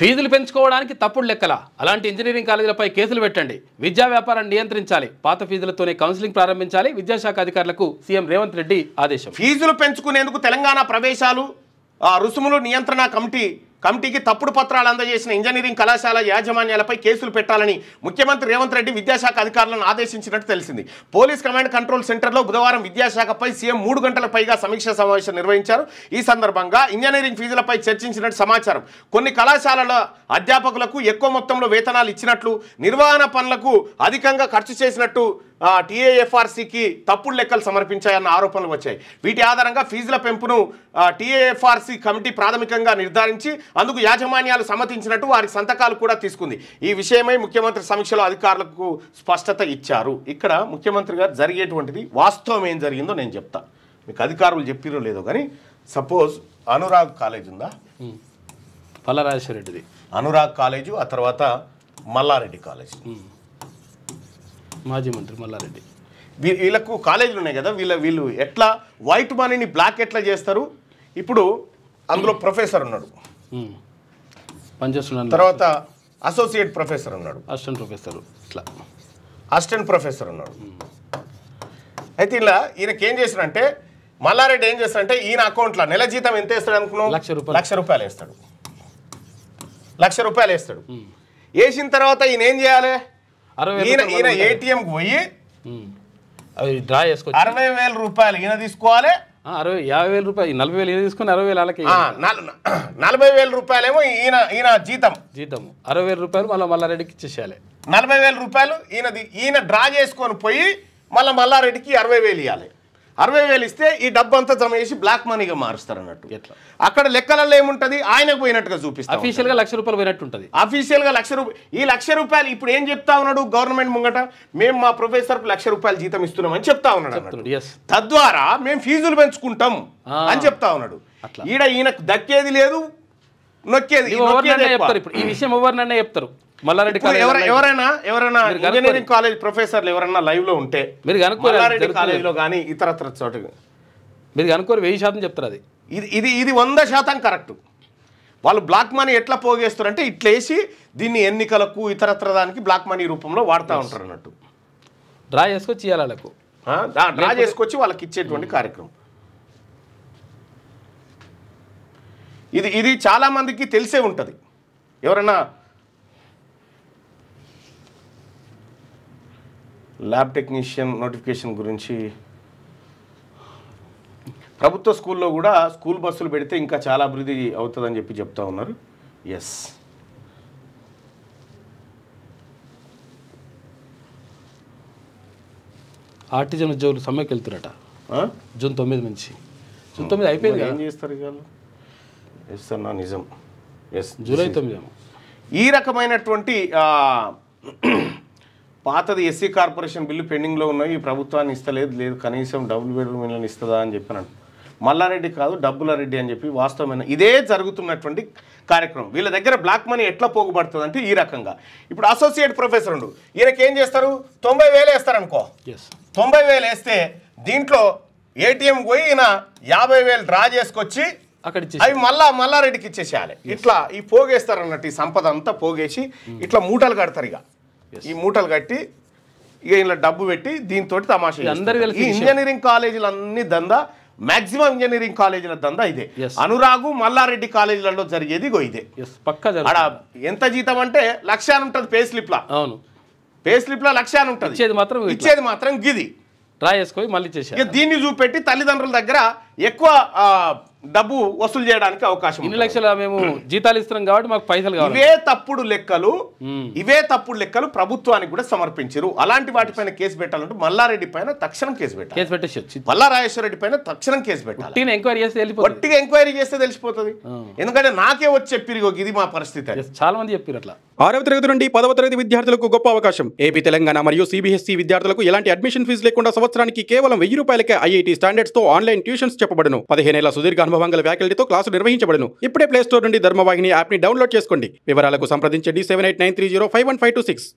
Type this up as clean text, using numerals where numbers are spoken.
ఫీజులు పెంచుకోవడానికి తప్పుడు లెక్కల అలాంటి ఇంజనీరింగ్ కాలేజీలపై కేసులు పెట్టండి. విద్యా వ్యాపారాన్ని నియంత్రించాలి. పాత ఫీజులతోనే కౌన్సిలింగ్ ప్రారంభించాలి. విద్యాశాఖ అధికారులకు సీఎం రేవంత్ రెడ్డి ఆదేశం. ఫీజులు పెంచుకునేందుకు తెలంగాణ ప్రవేశాలు రుసుములు నియంత్రణ కమిటీకి తప్పుడు పత్రాలు అందజేసిన ఇంజనీరింగ్ కళాశాల యాజమాన్యాలపై కేసులు పెట్టాలని ముఖ్యమంత్రి రేవంత్ రెడ్డి విద్యాశాఖ అధికారులను ఆదేశించినట్టు తెలిసింది. పోలీస్ కమాండ్ కంట్రోల్ సెంటర్లో బుధవారం విద్యాశాఖపై సీఎం 3 గంటలకు పైగా సమీక్షా సమావేశం నిర్వహించారు. ఈ సందర్భంగా ఇంజనీరింగ్ ఫీజులపై చర్చించినట్టు సమాచారం. కొన్ని కళాశాలల అధ్యాపకులకు ఎక్కువ మొత్తంలో వేతనాలు ఇచ్చినట్లు, నిర్వహణ పనులకు అధికంగా ఖర్చు చేసినట్టు టీఏఎఫ్ఆర్సీకి తప్పుడు లెక్కలు సమర్పించాయన్న ఆరోపణలు వచ్చాయి. వీటి ఆధారంగా ఫీజుల పెంపును టీఏఎఫ్ఆర్సీ కమిటీ ప్రాథమికంగా నిర్ధారించి అందుకు యాజమాన్యాలు సమ్మతించినట్టు వారి సంతకాలు కూడా తీసుకుంది. ఈ విషయమై ముఖ్యమంత్రి సమీక్షలో అధికారులకు స్పష్టత ఇచ్చారు. ఇక్కడ ముఖ్యమంత్రి గారు జరిగేటువంటిది వాస్తవం ఏం జరిగిందో నేను చెప్తా. మీకు అధికారులు చెప్పిరో లేదో కానీ సపోజ్ అనురాగ్ కాలేజ్ ఉందా, పల్లరాజేశ్వర రెడ్డిది అనురాగ్ కాలేజు, ఆ తర్వాత మల్లారెడ్డి కాలేజ్, మాజీ మంత్రి మల్లారెడ్డి, వీళ్ళకు కాలేజీలు ఉన్నాయి కదా, వీళ్ళు ఎట్లా వైట్ మనీని బ్లాక్ ఎట్లా చేస్తారు? ఇప్పుడు అందులో ప్రొఫెసర్ ఉన్నాడు, పనిచేస్తున్నాడు, తర్వాత అసోసియేట్ ప్రొఫెసర్ ఉన్నాడు, అసిస్టెంట్ ప్రొఫెసర్, ఇట్లా అసిస్టెంట్ ప్రొఫెసర్ ఉన్నాడు. అయితే ఇలా ఈయనకి ఏం చేస్తాడంటే, మల్లారెడ్డి ఏం చేస్తాడంటే ఈయన అకౌంట్లో నెల జీతం ఎంత వేస్తాడు అనుకున్నావు? ₹1,00,000 వేస్తాడు. ₹1,00,000 వేస్తాడు. వేసిన తర్వాత ఈయన ఏం చేయాలి? ఈయన ఏటీఎంకి పోయి డ్రా చేసుకో ₹60,000 ఈయన తీసుకోవాలి, ₹50,000 40,000 ఈయన తీసుకుని 60,000 వాళ్ళకి, ₹40,000 ఏమో ఈయన జీతం ₹60,000 మళ్ళీ మల్లారెడ్డికి ఇచ్చేసేయాలి. ₹40,000 ఈయన డ్రా చేసుకొని పోయి మల్లారెడ్డికి 60,000 ఇవ్వాలి. 60,000 ఇస్తే ఈ డబ్బు అంతా జమ చేసి బ్లాక్ మనీగా మారుస్తారు అన్నట్టు. ఎట్లా అక్కడ లెక్కలలో ఏముంటది? ఆయనకు పోయినట్టుగా చూపిస్తారు. అఫీషియల్గా ₹1,00,000 పోయినట్టు ఉంటుంది. అఫీషియల్గా ₹1,00,000. ఈ ₹1,00,000 ఇప్పుడు ఏం చెప్తా ఉన్నాడు గవర్నమెంట్ ముంగట? మేము మా ప్రొఫెసర్కు ₹1,00,000 జీతం ఇస్తున్నామని చెప్తా ఉన్నాడు. తద్వారా మేము ఫీజులు పెంచుకుంటాం అని చెప్తా ఉన్నాడు. ఈయనకు దక్కేది లేదు, నొక్కేది. ఇప్పుడు ఈ విషయం ఎవరినన్నా చెప్తారు. మల్లారెడ్డి ఎవరైనా ఇంజనీరింగ్ కాలేజ్ ప్రొఫెసర్లు ఎవరైనా లైవ్ లో ఉంటే మీరు మల్లారెడ్డి కాలేజీలో కానీ ఇతరత్ర చోట మీరు కనుక్కోరు 1000% చెప్తారు. అది ఇది 100% కరెక్ట్. వాళ్ళు బ్లాక్ మనీ ఎట్లా పోగేస్తారు అంటే ఇట్లేసి దీన్ని ఎన్నికలకు ఇతరత్ర దానికి బ్లాక్ మనీ రూపంలో వాడుతూ ఉంటారు అన్నట్టు. డ్రా చేసుకొచ్చి ఇవ్వాలి వాళ్ళకు, డ్రా చేసుకొచ్చి వాళ్ళకి ఇచ్చేటువంటి కార్యక్రమం. ఇది చాలా మందికి తెలిసే ఉంటుంది. ఎవరైనా ల్యాబ్ టెక్నీషియన్ నోటిఫికేషన్ గురించి ప్రభుత్వ స్కూల్లో కూడా స్కూల్ బస్సులు పెడితే ఇంకా చాలా అభివృద్ధి అవుతుందని చెప్పి చెప్తా ఉన్నారు. ఎస్, ఆర్టిజన్ ఉద్యోగులు సమ్మెకి వెళ్తున్నారట. జూన్ 9 నుంచి. జూన్ 9 అయిపోయింది. ఏం చేస్తారు ఇక? ఎస్ అన్నా, నిజం. Yes, July 9. ఈ రకమైనటువంటి పాతది ఎస్సీ కార్పొరేషన్ బిల్లు పెండింగ్లో ఉన్నాయి, ఈ ప్రభుత్వాన్ని లేదు కనీసం డబుల్ బెడ్రూమ్ ఇళ్ళని ఇస్తుందా అని చెప్పాను. మల్లారెడ్డి కాదు, డబ్బుల రెడ్డి అని చెప్పి వాస్తవమైన ఇదే జరుగుతున్నటువంటి కార్యక్రమం. వీళ్ళ దగ్గర బ్లాక్ మనీ ఎట్లా పోగుపడుతుంది అంటే ఈ రకంగా. ఇప్పుడు అసోసియేట్ ప్రొఫెసర్ ఉండు, ఈయనకి ఏం చేస్తారు? 90,000 వేస్తారనుకో. 90,000 వేస్తే దీంట్లో ఏటీఎం పోయి ఈయన 50,000 డ్రా చేసుకొచ్చి అవి మల్లారెడ్డికి ఇచ్చేసేయాలి. ఇట్లా ఈ పోగేస్తారు అన్నట్టు. ఈ సంపద అంతా పోగేసి ఇట్లా మూటలు కడతారు. ఇక ఈ మూటలు కట్టి ఇక ఇలా డబ్బు పెట్టి దీంతో తమాషా. ఈ ఇంజనీరింగ్ కాలేజీలు అన్ని దందా, మాక్సిమం ఇంజనీరింగ్ కాలేజీల దందా ఇదే. అనురాగు మల్లారెడ్డి కాలేజీలలో జరిగేది ఇదే. ఎంత జీతం అంటే 1,00,000 అని ఉంటుంది పే స్లిప్ లా. అవును, పే స్లిప్ లా 1,00,000 అని ఉంటుంది. ఇచ్చేది మాత్రం గిది డ్రా చేసుకొని మళ్ళీ చేసి దీన్ని చూపెట్టి తల్లిదండ్రుల దగ్గర ఎక్కువ డబ్బు వసూలు చేయడానికి అవకాశం. ఇన్ని లక్షల మేము జీతాలు ఇస్తున్నాం కాబట్టి మాకు పైసలు కావాలి. ఇవే తప్పుడు లెక్కలు ప్రభుత్వానికి కూడా సమర్పించారు. అలాంటి వాటిపైన కేసు పెట్టాలంటే మల్లారెడ్డి పైన తక్షణం కేసు పెట్టాలి. మల్లారాజేశ్వర రెడ్డి పైన తక్షణం కేసు పెట్టాలి. వట్టిగా ఎంక్వైరీ చేస్తే తెలిసిపోతుంది. ఎందుకంటే నాకే వచ్చి చెప్పిరు ఇది మా పరిస్థితి. చాలా మంది చెప్పారు అట్లా. 6వ తరగతి నుండి 10వ తరగతి విద్యార్థులకు గొప్ప అవకాశం. ఏపీ, తెలంగాణ మరియు సిబిఎస్ఈ విద్యార్థులకు ఎలాంటి అడ్మిషన్ ఫీజు లేకుండా సంవత్సరానికి కేవలం ₹1,000కే ఐఐటీ స్టాండర్డ్స్ తో ఆన్లైన్ ట్యూషన్స్ చెప్పబడును. 15 ఏళ్ల సుదీర్ఘ అనుభవం గల ఫ్యాకల్టీతో క్లాసు నిర్వహించబడును. ఇప్పుడే ప్లే స్టోర్ నుండి ధర్మవాహిని యాప్ ని డౌన్లోడ్ చేసుకోండి. వివరాలకు సంప్రదించండి 7893051526.